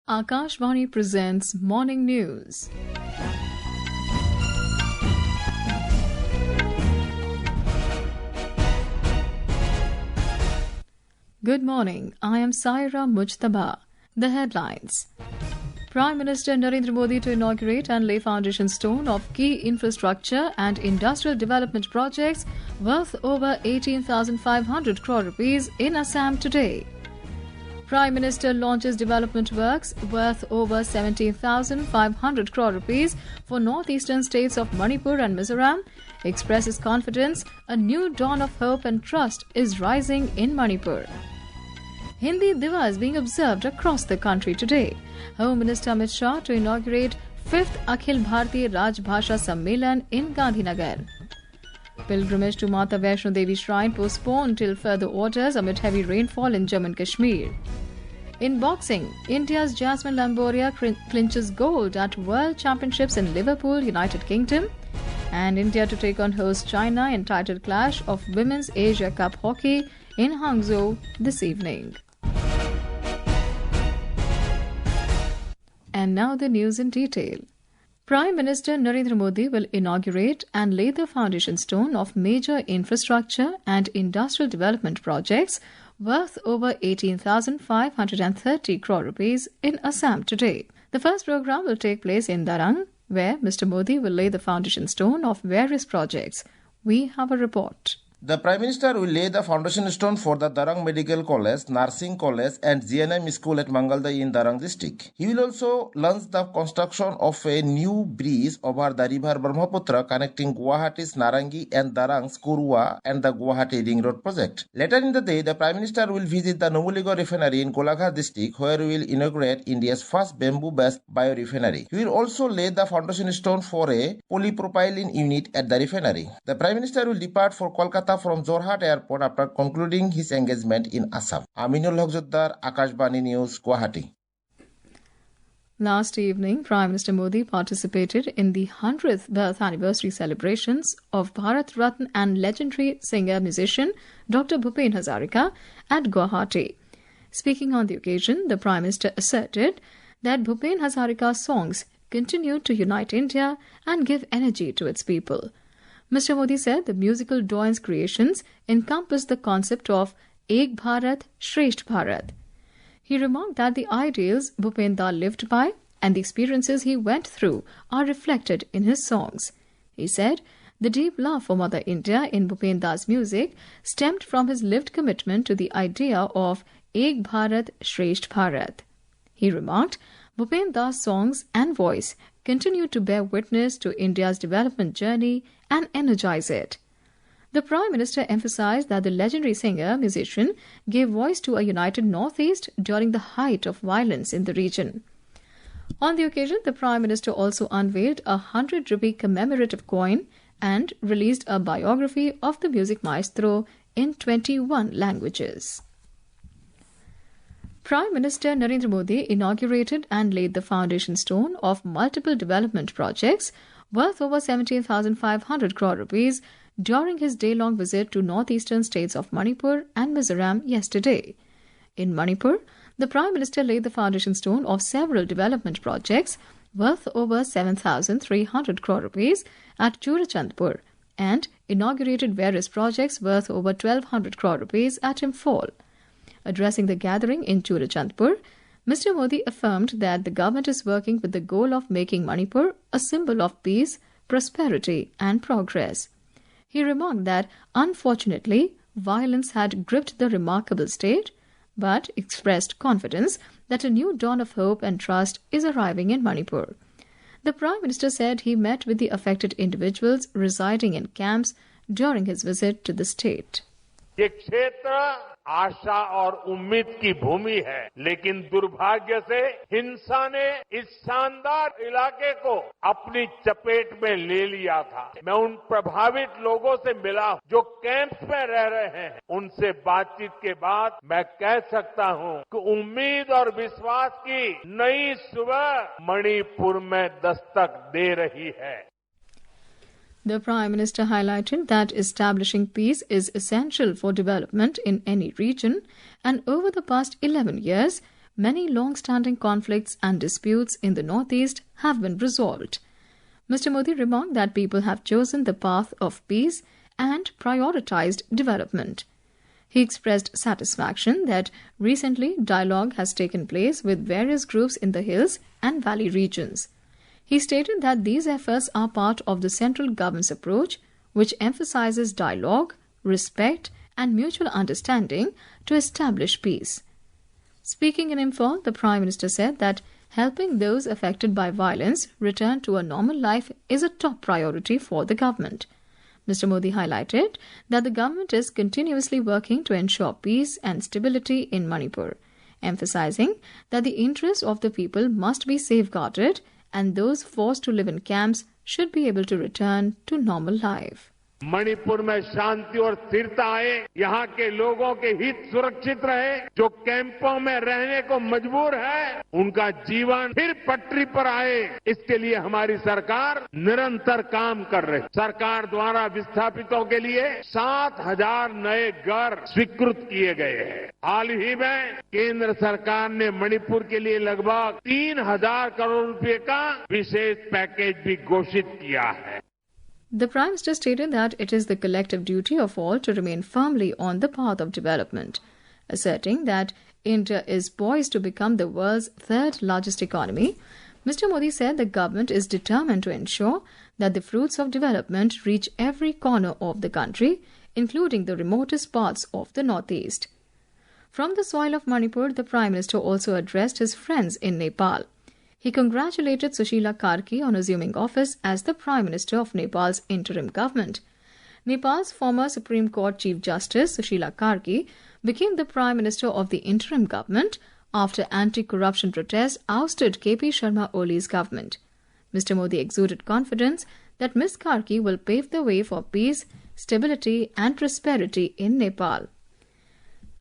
Akashvani presents Morning News. Good morning. I am Saira Mujtaba. The headlines. Prime Minister Narendra Modi to inaugurate and lay foundation stone of key infrastructure and industrial development projects worth over 18,500 crore rupees in Assam today. Prime Minister launches development works worth over 17,500 crore rupees for northeastern states of Manipur and Mizoram, expresses confidence a new dawn of hope and trust is rising in Manipur. Hindi Diwas being observed across the country today. Home Minister Amit Shah to inaugurate 5th Akhil Bharatiya Rajbhasha Sammelan in Gandhinagar. Pilgrimage to Mata Vaishno Devi Shrine postponed till further orders amid heavy rainfall in Jammu and Kashmir. In boxing, India's Jaismine Lamboria clinches gold at World Championships in Liverpool, United Kingdom. And India to take on host China in title clash of Women's Asia Cup Hockey in Hangzhou this evening. And now the news in detail. Prime Minister Narendra Modi will inaugurate and lay the foundation stone of major infrastructure and industrial development projects worth over 18,530 crore rupees in Assam today. The first program will take place in Darang, where Mr. Modi will lay the foundation stone of various projects. We have a report. The Prime Minister will lay the foundation stone for the Darang Medical College, Nursing College and GNM School at Mangalda in Darang district. He will also launch the construction of a new bridge over the river Brahmaputra connecting Guwahati's Narangi and Darang's Kurua and the Guwahati Ring Road project. Later in the day, the Prime Minister will visit the Numaligarh refinery in Golaghat district where he will inaugurate India's first bamboo-based biorefinery. He will also lay the foundation stone for a polypropylene unit at the refinery. The Prime Minister will depart for Kolkata from Jorhat Airport after concluding his engagement in Assam. Aminul Haqjoddar, Akashvani News, Guwahati. Last evening, Prime Minister Modi participated in the 100th birth anniversary celebrations of Bharat Ratna and legendary singer-musician Dr. Bhupen Hazarika at Guwahati. Speaking on the occasion, the Prime Minister asserted that Bhupen Hazarika's songs continue to unite India and give energy to its people. Mr. Modi said the musical doyen's creations encompass the concept of Ek Bharat, Shresht Bharat. He remarked that the ideals Bhupen Da lived by and the experiences he went through are reflected in his songs. He said the deep love for Mother India in Bhupen Da's music stemmed from his lived commitment to the idea of Ek Bharat, Shresht Bharat. He remarked Bhupen Da's songs and voice continue to bear witness to India's development journey and energize it. The Prime Minister emphasized that the legendary singer-musician gave voice to a united Northeast during the height of violence in the region. On the occasion, the Prime Minister also unveiled a 100 rupee commemorative coin and released a biography of the music maestro in 21 languages. Prime Minister Narendra Modi inaugurated and laid the foundation stone of multiple development projects worth over 17,500 crore rupees during his day-long visit to northeastern states of Manipur and Mizoram yesterday. In Manipur, the Prime Minister laid the foundation stone of several development projects worth over 7,300 crore rupees at Churachandpur and inaugurated various projects worth over 1,200 crore rupees at Imphal. Addressing the gathering in Churachandpur, Mr. Modi affirmed that the government is working with the goal of making Manipur a symbol of peace, prosperity and progress. He remarked that, unfortunately, violence had gripped the remarkable state, but expressed confidence that a new dawn of hope and trust is arriving in Manipur. The Prime Minister said he met with the affected individuals residing in camps during his visit to the state. ये क्षेत्र आशा और उम्मीद की भूमि है, लेकिन दुर्भाग्य से हिंसा ने इस शानदार इलाके को अपनी चपेट में ले लिया था। मैं उन प्रभावित लोगों से मिला जो कैंप्स में रह रहे हैं। उनसे बातचीत के बाद मैं कह सकता हूं कि उम्मीद और विश्वास की नई सुबह मणिपुर में दस्तक दे रही है। The Prime Minister highlighted that establishing peace is essential for development in any region, and over the past 11 years, many long-standing conflicts and disputes in the northeast have been resolved. Mr. Modi remarked that people have chosen the path of peace and prioritized development. He expressed satisfaction that recently dialogue has taken place with various groups in the hills and valley regions. He stated that these efforts are part of the central government's approach, which emphasizes dialogue, respect, and mutual understanding to establish peace. Speaking in Imphal, the Prime Minister said that helping those affected by violence return to a normal life is a top priority for the government. Mr. Modi highlighted that the government is continuously working to ensure peace and stability in Manipur, emphasizing that the interests of the people must be safeguarded and those forced to live in camps should be able to return to normal life. Manipur में शांति और स्थिरता आए, यहाँ के लोगों के हित सुरक्षित रहे, जो कैंपों में रहने को मजबूर है, उनका जीवन फिर पटरी पर आए, इसके लिए हमारी सरकार निरंतर काम कर रही है। सरकार द्वारा विस्थापितों के लिए 7,000 नए घर स्वीकृत किए गए हैं। हाल ही में केंद्र सरकार ने मणिपुर के लिए लगभग 3,000 करोड़ रुपए का विशेष पैकेज भी घोषित किया है। The Prime Minister stated that it is the collective duty of all to remain firmly on the path of development, asserting that India is poised to become the world's third largest economy. Mr. Modi said the government is determined to ensure that the fruits of development reach every corner of the country, including the remotest parts of the northeast. From the soil of Manipur, the Prime Minister also addressed his friends in Nepal. He congratulated Sushila Karki on assuming office as the Prime Minister of Nepal's interim government. Nepal's former Supreme Court Chief Justice Sushila Karki became the Prime Minister of the interim government after anti-corruption protests ousted KP Sharma Oli's government. Mr. Modi exuded confidence that Ms. Karki will pave the way for peace, stability and prosperity in Nepal.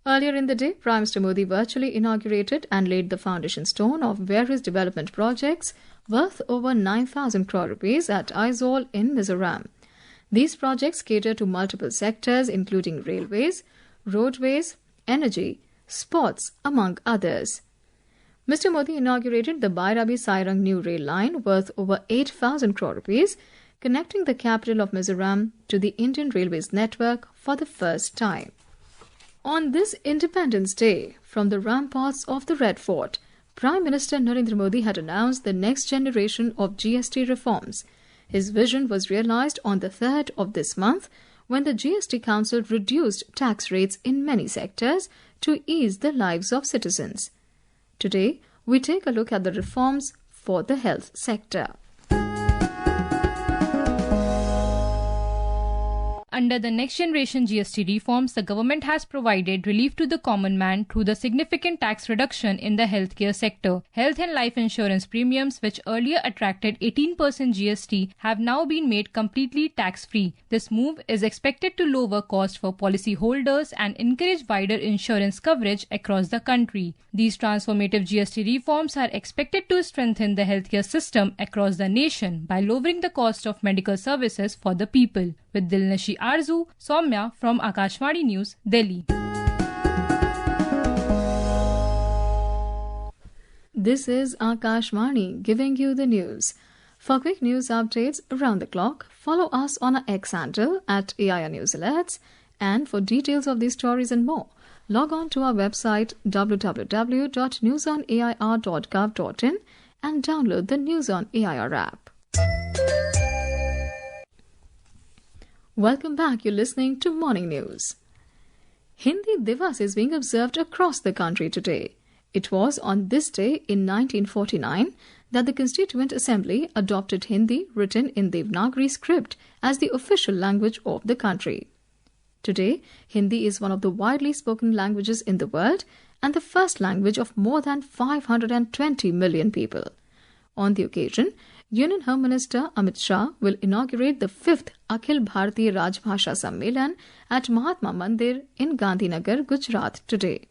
Earlier in the day, Prime Minister Modi virtually inaugurated and laid the foundation stone of various development projects worth over 9,000 crore rupees at Aizawl in Mizoram. These projects cater to multiple sectors including railways, roadways, energy, sports, among others. Mr. Modi inaugurated the Bairabi-Sairang new rail line worth over 8,000 crore rupees, connecting the capital of Mizoram to the Indian Railways network for the first time. On this Independence Day, from the ramparts of the Red Fort, Prime Minister Narendra Modi had announced the next generation of GST reforms. His vision was realized on the 3rd of this month when the GST Council reduced tax rates in many sectors to ease the lives of citizens. Today, we take a look at the reforms for the health sector. Under the next generation GST reforms, the government has provided relief to the common man through the significant tax reduction in the healthcare sector. Health and life insurance premiums, which earlier attracted 18% GST, have now been made completely tax-free. This move is expected to lower costs for policyholders and encourage wider insurance coverage across the country. These transformative GST reforms are expected to strengthen the healthcare system across the nation by lowering the cost of medical services for the people. With Dilnashi Arzu, Soumya from Akashvani News, Delhi. This is Akashvani giving you the news. For quick news updates around the clock, follow us on our X handle at AIR News Alerts. And for details of these stories and more, log on to our website www.newsonair.gov.in and download the News on AIR app. Welcome back. You're listening to Morning News. Hindi Diwas is being observed across the country today. It was on this day in 1949 that the Constituent Assembly adopted Hindi written in Devanagari script as the official language of the country. Today, Hindi is one of the widely spoken languages in the world and the first language of more than 520 million people. On the occasion, Union Home Minister Amit Shah will inaugurate the 5th Akhil Bharatiya Rajbhasha Sammelan at Mahatma Mandir in Gandhinagar, Gujarat today.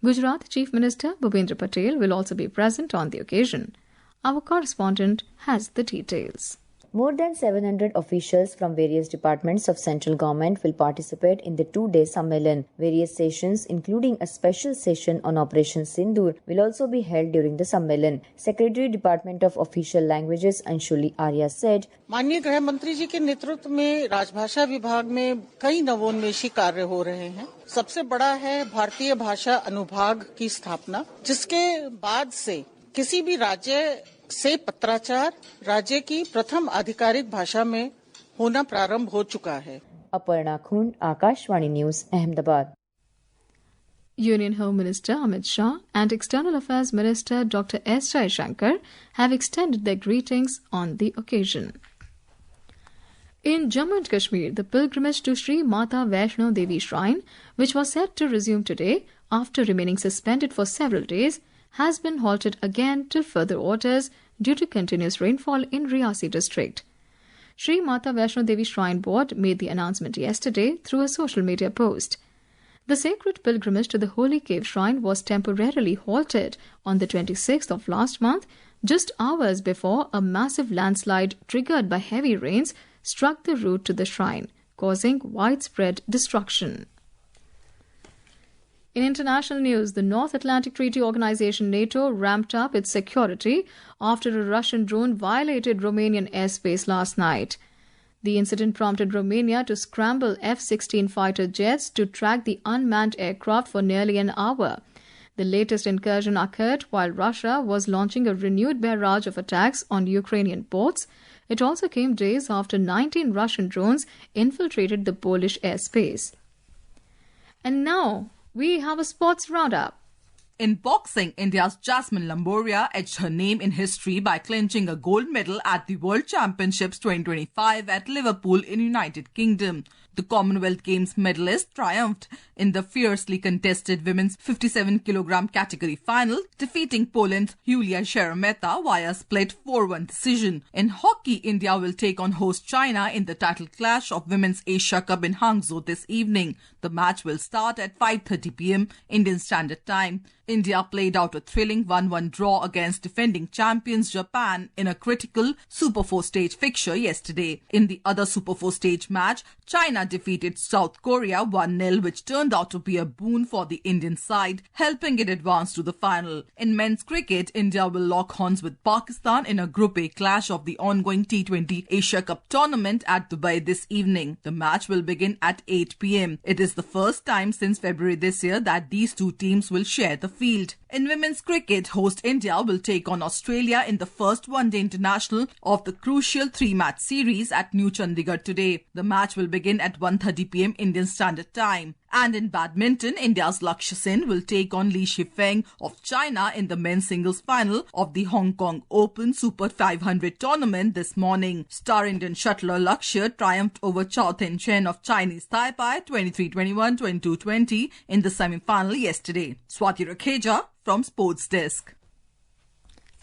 Gujarat Chief Minister Bhupen will also be present on the occasion. Our correspondent has the details. More than 700 officials from various departments of central government will participate in the two-day Sammelan. Various sessions, including a special session on Operation Sindoor, will also be held during the Sammelan. Secretary Department of Official Languages Anshuli Arya said, माननीय गृह मंत्री जी के नेतृत्व में राजभाषा विभाग में कई नवोन्मेषी कार्य हो रहे हैं। सबसे बड़ा है भारतीय भाषा अनुभाग की स्थापना, जिसके बाद से किसी भी राज्य से पत्राचार राज्य की प्रथम आधिकारिक भाषा में होना प्रारंभ हो चुका है। अपर्णा खून, Akashvani news, Ahmedabad. Union Home Minister Amit Shah and External Affairs Minister Dr. S. Jaishankar have extended their greetings on the occasion. In Jammu and Kashmir, the pilgrimage to Sri Mata Vaishno Devi Shrine, which was set to resume today after remaining suspended for several days, has been halted again till further orders due to continuous rainfall in Riyasi district. Sri Mata Vaishno Devi Shrine Board made the announcement yesterday through a social media post. The sacred pilgrimage to the Holy Cave Shrine was temporarily halted on the 26th of last month, just hours before a massive landslide triggered by heavy rains struck the route to the shrine, causing widespread destruction. In international news, the North Atlantic Treaty Organization NATO ramped up its security after a Russian drone violated Romanian airspace last night. The incident prompted Romania to scramble F-16 fighter jets to track the unmanned aircraft for nearly an hour. The latest incursion occurred while Russia was launching a renewed barrage of attacks on Ukrainian ports. It also came days after 19 Russian drones infiltrated the Polish airspace. And now we have a sports roundup. In boxing, India's Jaismine Lamboria etched her name in history by clinching a gold medal at the World Championships 2025 at Liverpool in United Kingdom. The Commonwealth Games medalist triumphed in the fiercely contested women's 57kg category final, defeating Poland's Julia Szeremeta via split 4-1 decision. In hockey, India will take on host China in the title clash of Women's Asia Cup in Hangzhou this evening. The match will start at 5:30 p.m. Indian Standard Time. India played out a thrilling 1-1 draw against defending champions Japan in a critical Super 4 stage fixture yesterday. In the other Super 4 stage match, China defeated South Korea 1-0, which turned out to be a boon for the Indian side, helping it advance to the final. In men's cricket, India will lock horns with Pakistan in a Group A clash of the ongoing T20 Asia Cup tournament at Dubai this evening. The match will begin at 8 p.m. It is the first time since February this year that these two teams will share the field. In women's cricket, host India will take on Australia in the first one-day international of the crucial 3-match series at New Chandigarh today. The match will begin at 1:30 p.m. Indian Standard Time. And in badminton, India's Lakshya Sen will take on Li Shifeng of China in the men's singles final of the Hong Kong Open Super 500 tournament this morning. Star Indian shuttler Lakshya triumphed over Chao Ten-chen of Chinese Taipei 23-21, 22-20 in the semi-final yesterday. Swati Rakheja from Sports Desk.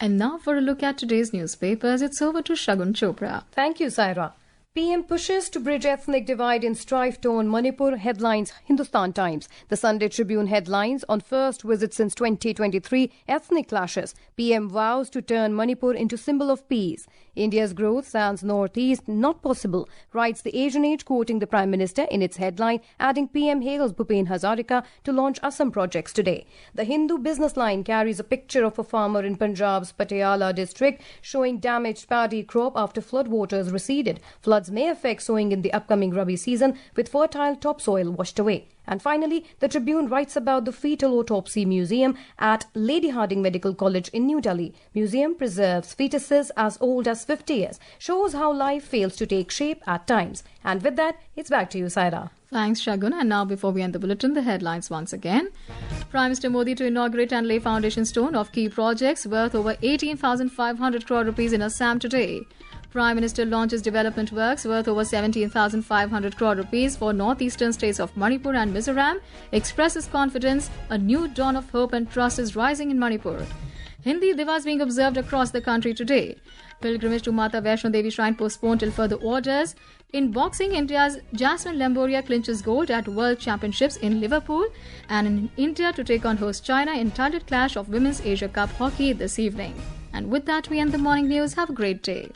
And now for a look at today's newspapers, it's over to Shagun Chopra. Thank you, Saira. PM pushes to bridge ethnic divide in strife-torn Manipur, headlines Hindustan Times. The Sunday Tribune headlines on first visit since 2023, ethnic clashes. PM vows to turn Manipur into symbol of peace. India's growth sans northeast not possible, writes the Asian Age, quoting the Prime Minister in its headline, adding PM hails Bhupen Hazarika to launch Assam projects today. The Hindu Business Line carries a picture of a farmer in Punjab's Patiala district showing damaged paddy crop after floodwaters receded. Floods may affect sowing in the upcoming Rabi season, with fertile topsoil washed away. And finally, the Tribune writes about the Fetal Autopsy Museum at Lady Hardinge Medical College in New Delhi. Museum preserves fetuses as old as 50 years, shows how life fails to take shape at times. And with that, it's back to you, Saira. Thanks, Shagun. And now, before we end the bulletin, the headlines once again. Prime Minister Modi to inaugurate and lay foundation stone of key projects worth over 18,500 crore rupees in Assam today. Prime Minister launches development works worth over 17,500 crore rupees for northeastern states of Manipur and Mizoram, expresses confidence a new dawn of hope and trust is rising in Manipur. Hindi Diwas being observed across the country today. Pilgrimage to Mata Vaishno Devi Shrine postponed till further orders. In boxing, India's Jaismine Lamboria clinches gold at World Championships in Liverpool. And in India to take on host China in titled clash of Women's Asia Cup hockey this evening. And with that, we end the morning news. Have a great day.